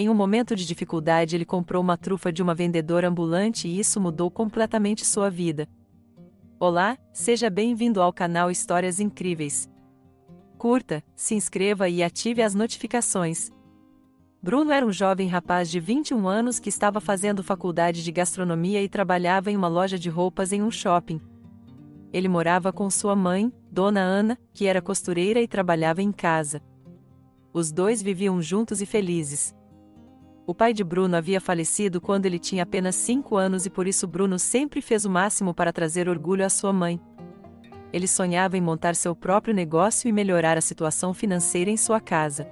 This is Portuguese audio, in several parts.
Em um momento de dificuldade, ele comprou uma trufa de uma vendedora ambulante e isso mudou completamente sua vida. Olá, seja bem-vindo ao canal Histórias Incríveis. Curta, se inscreva e ative as notificações. Bruno era um jovem rapaz de 21 anos que estava fazendo faculdade de gastronomia e trabalhava em uma loja de roupas em um shopping. Ele morava com sua mãe, Dona Ana, que era costureira e trabalhava em casa. Os dois viviam juntos e felizes. O pai de Bruno havia falecido quando ele tinha apenas 5 anos e por isso Bruno sempre fez o máximo para trazer orgulho à sua mãe. Ele sonhava em montar seu próprio negócio e melhorar a situação financeira em sua casa.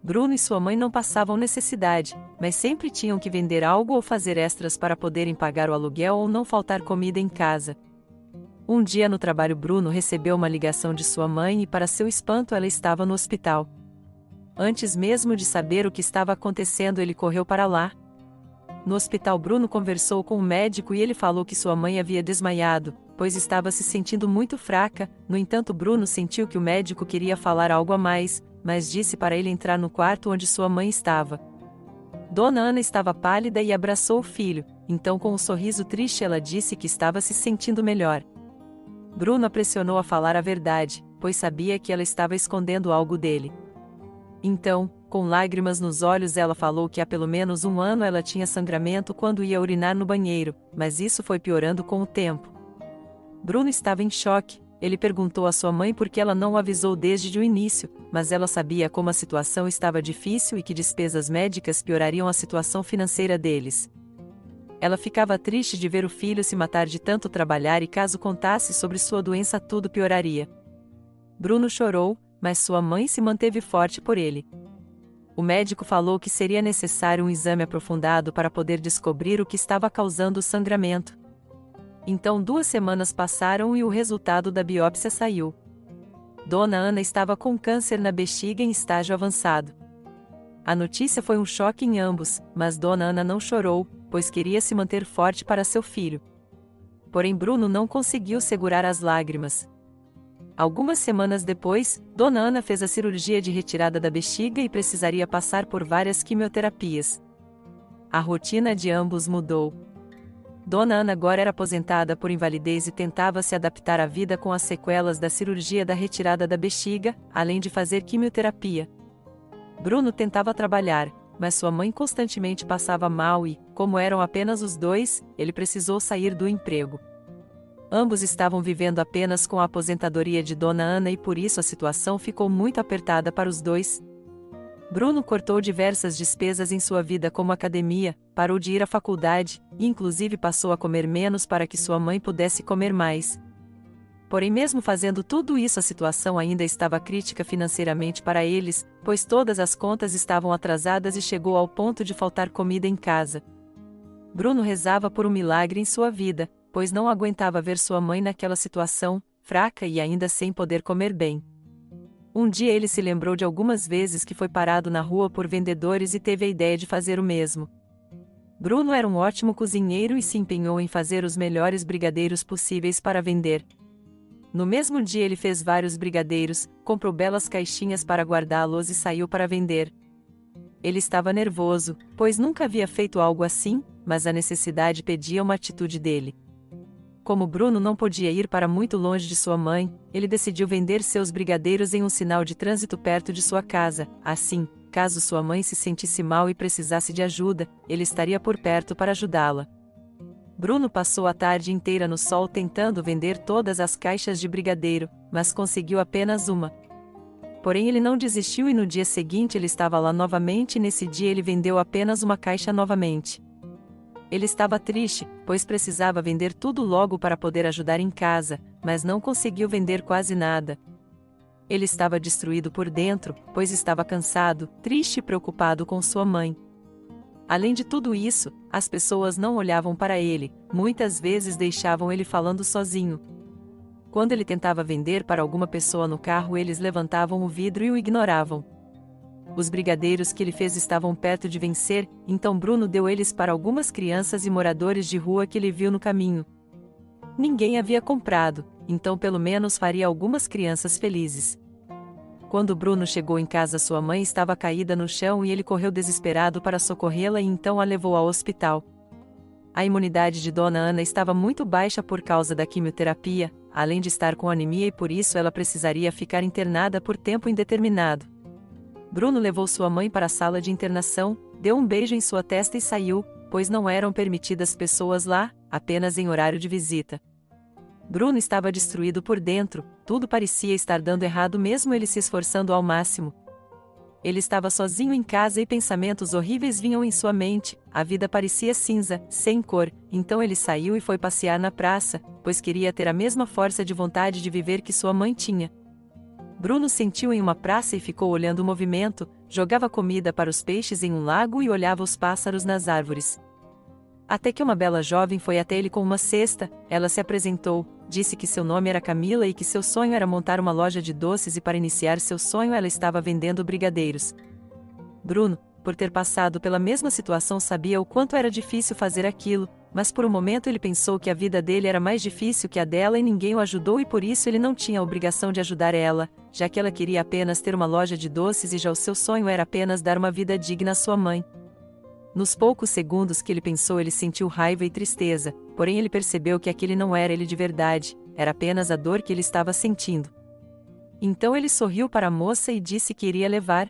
Bruno e sua mãe não passavam necessidade, mas sempre tinham que vender algo ou fazer extras para poderem pagar o aluguel ou não faltar comida em casa. Um dia no trabalho, Bruno recebeu uma ligação de sua mãe e, para seu espanto, ela estava no hospital. Antes mesmo de saber o que estava acontecendo, ele correu para lá. No hospital, Bruno conversou com o médico e ele falou que sua mãe havia desmaiado, pois estava se sentindo muito fraca. No entanto, Bruno sentiu que o médico queria falar algo a mais, mas disse para ele entrar no quarto onde sua mãe estava. Dona Ana estava pálida e abraçou o filho, então com um sorriso triste ela disse que estava se sentindo melhor. Bruno a pressionou a falar a verdade, pois sabia que ela estava escondendo algo dele. Então, com lágrimas nos olhos, ela falou que há pelo menos 1 ano ela tinha sangramento quando ia urinar no banheiro, mas isso foi piorando com o tempo. Bruno estava em choque. Ele perguntou à sua mãe por que ela não o avisou desde o início, mas ela sabia como a situação estava difícil e que despesas médicas piorariam a situação financeira deles. Ela ficava triste de ver o filho se matar de tanto trabalhar e caso contasse sobre sua doença tudo pioraria. Bruno chorou, mas sua mãe se manteve forte por ele. O médico falou que seria necessário um exame aprofundado para poder descobrir o que estava causando o sangramento. Então 2 semanas passaram e o resultado da biópsia saiu. Dona Ana estava com câncer na bexiga em estágio avançado. A notícia foi um choque em ambos, mas Dona Ana não chorou, pois queria se manter forte para seu filho. Porém Bruno não conseguiu segurar as lágrimas. Algumas semanas depois, Dona Ana fez a cirurgia de retirada da bexiga e precisaria passar por várias quimioterapias. A rotina de ambos mudou. Dona Ana agora era aposentada por invalidez e tentava se adaptar à vida com as sequelas da cirurgia da retirada da bexiga, além de fazer quimioterapia. Bruno tentava trabalhar, mas sua mãe constantemente passava mal e, como eram apenas os dois, ele precisou sair do emprego. Ambos estavam vivendo apenas com a aposentadoria de Dona Ana e por isso a situação ficou muito apertada para os dois. Bruno cortou diversas despesas em sua vida como academia, parou de ir à faculdade, e inclusive passou a comer menos para que sua mãe pudesse comer mais. Porém, mesmo fazendo tudo isso, a situação ainda estava crítica financeiramente para eles, pois todas as contas estavam atrasadas e chegou ao ponto de faltar comida em casa. Bruno rezava por um milagre em sua vida, pois não aguentava ver sua mãe naquela situação, fraca e ainda sem poder comer bem. Um dia ele se lembrou de algumas vezes que foi parado na rua por vendedores e teve a ideia de fazer o mesmo. Bruno era um ótimo cozinheiro e se empenhou em fazer os melhores brigadeiros possíveis para vender. No mesmo dia ele fez vários brigadeiros, comprou belas caixinhas para guardá-los e saiu para vender. Ele estava nervoso, pois nunca havia feito algo assim, mas a necessidade pedia uma atitude dele. Como Bruno não podia ir para muito longe de sua mãe, ele decidiu vender seus brigadeiros em um sinal de trânsito perto de sua casa. Assim, caso sua mãe se sentisse mal e precisasse de ajuda, ele estaria por perto para ajudá-la. Bruno passou a tarde inteira no sol tentando vender todas as caixas de brigadeiro, mas conseguiu apenas uma. Porém ele não desistiu e no dia seguinte ele estava lá novamente e nesse dia ele vendeu apenas uma caixa novamente. Ele estava triste, pois precisava vender tudo logo para poder ajudar em casa, mas não conseguiu vender quase nada. Ele estava destruído por dentro, pois estava cansado, triste e preocupado com sua mãe. Além de tudo isso, as pessoas não olhavam para ele, muitas vezes deixavam ele falando sozinho. Quando ele tentava vender para alguma pessoa no carro, eles levantavam o vidro e o ignoravam. Os brigadeiros que ele fez estavam perto de vencer, então Bruno deu eles para algumas crianças e moradores de rua que ele viu no caminho. Ninguém havia comprado, então pelo menos faria algumas crianças felizes. Quando Bruno chegou em casa, sua mãe estava caída no chão e ele correu desesperado para socorrê-la e então a levou ao hospital. A imunidade de Dona Ana estava muito baixa por causa da quimioterapia, além de estar com anemia, e por isso ela precisaria ficar internada por tempo indeterminado. Bruno levou sua mãe para a sala de internação, deu um beijo em sua testa e saiu, pois não eram permitidas pessoas lá, apenas em horário de visita. Bruno estava destruído por dentro, tudo parecia estar dando errado mesmo ele se esforçando ao máximo. Ele estava sozinho em casa e pensamentos horríveis vinham em sua mente, a vida parecia cinza, sem cor, então ele saiu e foi passear na praça, pois queria ter a mesma força de vontade de viver que sua mãe tinha. Bruno sentiu em uma praça e ficou olhando o movimento, jogava comida para os peixes em um lago e olhava os pássaros nas árvores. Até que uma bela jovem foi até ele com uma cesta, ela se apresentou, disse que seu nome era Camila e que seu sonho era montar uma loja de doces e para iniciar seu sonho ela estava vendendo brigadeiros. Bruno, por ter passado pela mesma situação, sabia o quanto era difícil fazer aquilo, mas por um momento ele pensou que a vida dele era mais difícil que a dela e ninguém o ajudou e por isso ele não tinha a obrigação de ajudar ela, já que ela queria apenas ter uma loja de doces e já o seu sonho era apenas dar uma vida digna à sua mãe. Nos poucos segundos que ele pensou, ele sentiu raiva e tristeza, porém ele percebeu que aquele não era ele de verdade, era apenas a dor que ele estava sentindo. Então ele sorriu para a moça e disse que iria levar.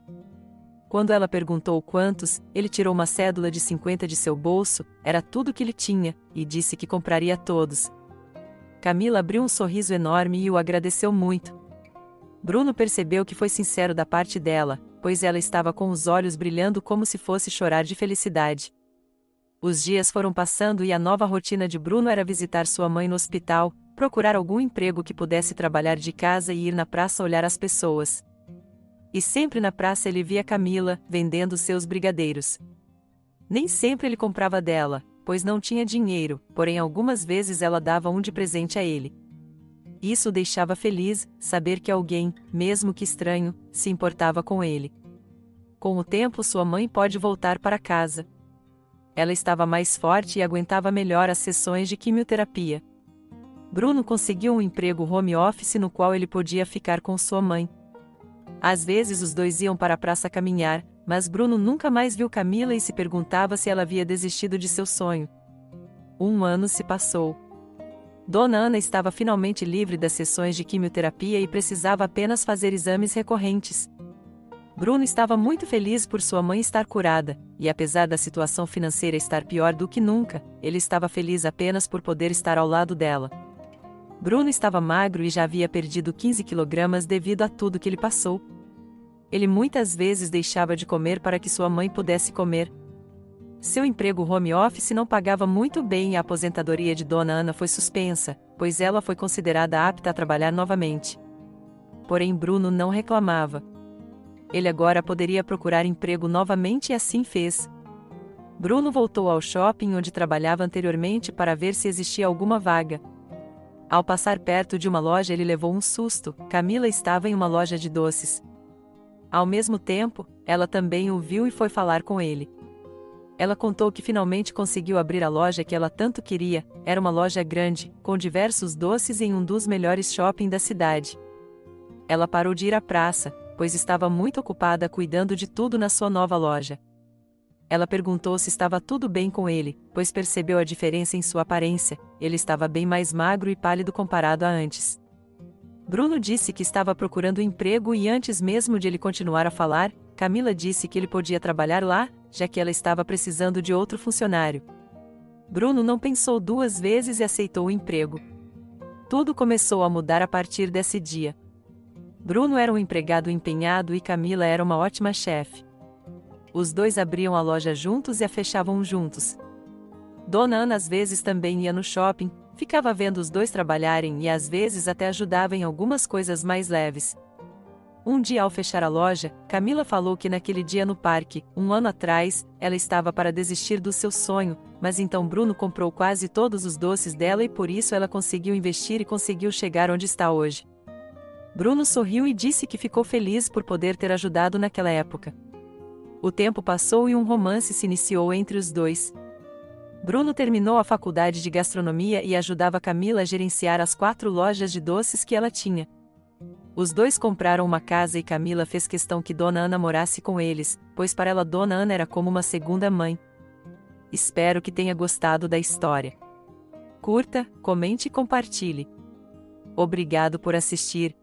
Quando ela perguntou quantos, ele tirou uma cédula de 50 de seu bolso, era tudo que ele tinha, e disse que compraria todos. Camila abriu um sorriso enorme e o agradeceu muito. Bruno percebeu que foi sincero da parte dela, pois ela estava com os olhos brilhando como se fosse chorar de felicidade. Os dias foram passando e a nova rotina de Bruno era visitar sua mãe no hospital, procurar algum emprego que pudesse trabalhar de casa e ir na praça olhar as pessoas. E sempre na praça ele via Camila, vendendo seus brigadeiros. Nem sempre ele comprava dela, pois não tinha dinheiro, porém algumas vezes ela dava um de presente a ele. Isso o deixava feliz, saber que alguém, mesmo que estranho, se importava com ele. Com o tempo sua mãe pôde voltar para casa. Ela estava mais forte e aguentava melhor as sessões de quimioterapia. Bruno conseguiu um emprego home office no qual ele podia ficar com sua mãe. Às vezes os dois iam para a praça caminhar, mas Bruno nunca mais viu Camila e se perguntava se ela havia desistido de seu sonho. 1 ano se passou. Dona Ana estava finalmente livre das sessões de quimioterapia e precisava apenas fazer exames recorrentes. Bruno estava muito feliz por sua mãe estar curada, e apesar da situação financeira estar pior do que nunca, ele estava feliz apenas por poder estar ao lado dela. Bruno estava magro e já havia perdido 15 quilogramas devido a tudo que ele passou. Ele muitas vezes deixava de comer para que sua mãe pudesse comer. Seu emprego home office não pagava muito bem e a aposentadoria de Dona Ana foi suspensa, pois ela foi considerada apta a trabalhar novamente. Porém Bruno não reclamava. Ele agora poderia procurar emprego novamente e assim fez. Bruno voltou ao shopping onde trabalhava anteriormente para ver se existia alguma vaga. Ao passar perto de uma loja ele levou um susto, Camila estava em uma loja de doces. Ao mesmo tempo, ela também o viu e foi falar com ele. Ela contou que finalmente conseguiu abrir a loja que ela tanto queria, era uma loja grande, com diversos doces em um dos melhores shoppings da cidade. Ela parou de ir à praça, pois estava muito ocupada cuidando de tudo na sua nova loja. Ela perguntou se estava tudo bem com ele, pois percebeu a diferença em sua aparência, ele estava bem mais magro e pálido comparado a antes. Bruno disse que estava procurando emprego e antes mesmo de ele continuar a falar, Camila disse que ele podia trabalhar lá, já que ela estava precisando de outro funcionário. Bruno não pensou 2 vezes e aceitou o emprego. Tudo começou a mudar a partir desse dia. Bruno era um empregado empenhado e Camila era uma ótima chefe. Os dois abriam a loja juntos e a fechavam juntos. Dona Ana às vezes também ia no shopping, ficava vendo os dois trabalharem e às vezes até ajudava em algumas coisas mais leves. Um dia ao fechar a loja, Camila falou que naquele dia no parque, 1 ano atrás, ela estava para desistir do seu sonho, mas então Bruno comprou quase todos os doces dela e por isso ela conseguiu investir e conseguiu chegar onde está hoje. Bruno sorriu e disse que ficou feliz por poder ter ajudado naquela época. O tempo passou e um romance se iniciou entre os dois. Bruno terminou a faculdade de gastronomia e ajudava Camila a gerenciar as 4 lojas de doces que ela tinha. Os dois compraram uma casa e Camila fez questão que Dona Ana morasse com eles, pois para ela Dona Ana era como uma segunda mãe. Espero que tenha gostado da história. Curta, comente e compartilhe. Obrigado por assistir.